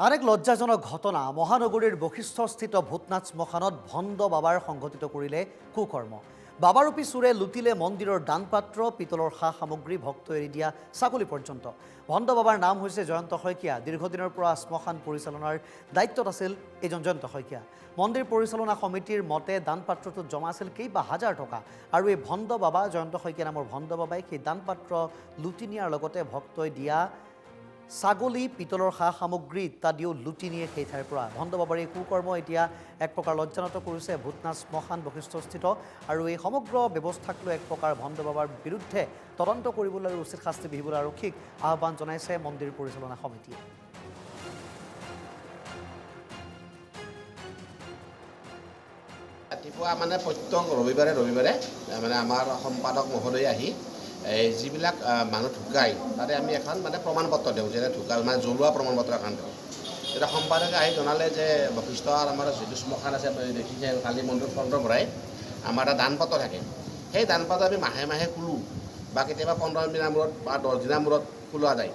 আৰেক লজ্জাজনক ঘটনা মহানগৰীৰ বশিষ্ঠস্থিত ভূতনাথ শ্মশানত ভণ্ড বাবাৰ সংঘটিত কৰিলে কুকৰ্ম। বাবাৰূপী চোৰে লুটিলে মন্দিৰৰ দানপাত্ৰ, পিতলৰ সা সামগ্ৰী, ভক্ত এৰি দিয়া ছাগলী পৰ্যন্ত। ভণ্ড বাবাৰ নাম হৈছে জয়ন্ত শইকীয়া। দীৰ্ঘদিনৰ পৰা শ্মশান পৰিচালনাৰ দায়িত্বত আছিল এইজন জয়ন্ত শইকীয়া। মন্দিৰ পৰিচালনা সমিতিৰ মতে দানপাত্ৰটোত জমা আছিল কেইবা হাজাৰ টকা আৰু এই ভণ্ড বাবা জয়ন্ত শইকীয়া নামৰ ভণ্ড বাবাই সেই দানপাত্ৰ লুটি নিয়াৰ লগতে ভক্তই দিয়া ছাগলী, পিতলৰ সা সামগ্ৰী ইত্যাদিও লুটি নিয়ে সেই ঠাইৰ পৰা। ভণ্ড বাবাৰ এই কুকৰ্ম এতিয়া এক প্ৰকাৰ লজ্জানত কৰিছে ভূতনাথ শ্মশান বশিষ্ঠস্থিত আৰু এই সমগ্ৰ ব্যৱস্থাক লৈ এক প্ৰকাৰ ভণ্ড বাবাৰ বিৰুদ্ধে তদন্ত কৰিবলৈ আৰু উচিত শাস্তি বিহিবলৈ আৰক্ষীক আহ্বান জনাইছে মন্দিৰ পৰিচালনা সমিতিয়ে। ৰাতিপুৱা মানে প্ৰত্যেক ৰবিবাৰে মানে আমাৰ সম্পাদক মহোদয় আহি যিবিলাক মানুহ ঢুকায় তাতে আমি এখন মানে প্ৰমাণপত্ৰ দিওঁ, যেনে ঢুকাল মানে জ্বলোৱা প্ৰমাণপত্ৰ এখন দিওঁ। তেতিয়া সম্পাদকে আহি জনালে যে বশিষ্ঠৰ আমাৰ যিটো শ্মশান আছে দেখিছে কালি মন্দিৰ ফ্ৰণ্টৰ পৰাই আমাৰ এটা দানপত্ৰ থাকে। সেই দানপত্ৰ আমি মাহে মাহে খোলোঁ বা কেতিয়াবা 15 দিনৰ মূৰত বা 10 দিনৰ মূৰত খোলা যায়।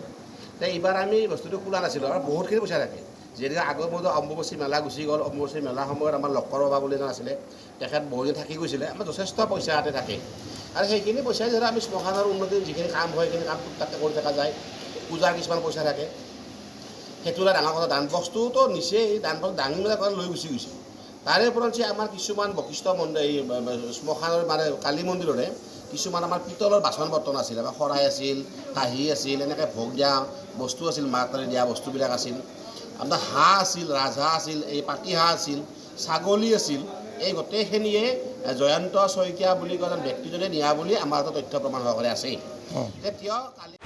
এইবাৰ আমি বস্তুটো খোলা নাছিলোঁ আৰু বহুতখিনি পইচা থাকে। যিহেতু আগৰ মতো অম্বুবাচী মেলা গুচি গ'ল, অম্বুবাচী মেলাৰ সময়ত আমাৰ লক্কৰ বাবা বুলি এজন আছিলে, তেখেত বহুদিন থাকি গৈছিলে, আমাৰ যথেষ্ট পইচা ইয়াতে থাকে আৰু সেইখিনি পইচাই যিহেতু আমি শ্মশানৰ উন্নতিৰ যিখিনি কাম হয় সেইখিনি কাম তাতে কৰি থকা যায়। পূজাৰ কিছুমান পইচা থাকে, সেইটো এটা ডাঙৰ কথা। দান বস্তুটো নিচেই দান বস্তু দাঙি মেলা লৈ গুচি গৈছে। তাৰে ওপৰত আমাৰ কিছুমান বশিষ্ঠ মন্দিৰ এই শ্মশানৰ মানে কালী মন্দিৰৰে কিছুমান আমাৰ পিতলৰ বাচন বৰ্তন আছিল, আমাৰ শৰাই আছিল, কাঁহী আছিল, এনেকৈ ভোগ দিয়া বস্তু আছিল, মাতাৰি দিয়া বস্তুবিলাক আছিল। আপোনাৰ হাঁহ আছিল, ৰাজহাঁহ আছিল, এই পাতি হাঁহ আছিল, ছাগলী আছিল। এই গোটেইখিনিয়ে জয়ন্ত শইকীয়া বুলি কোৱা এজন ব্যক্তিজনে নিয়া বুলি আমাৰ এটা তথ্য প্ৰমাণ সহকাৰে আছে। তেতিয়া কালি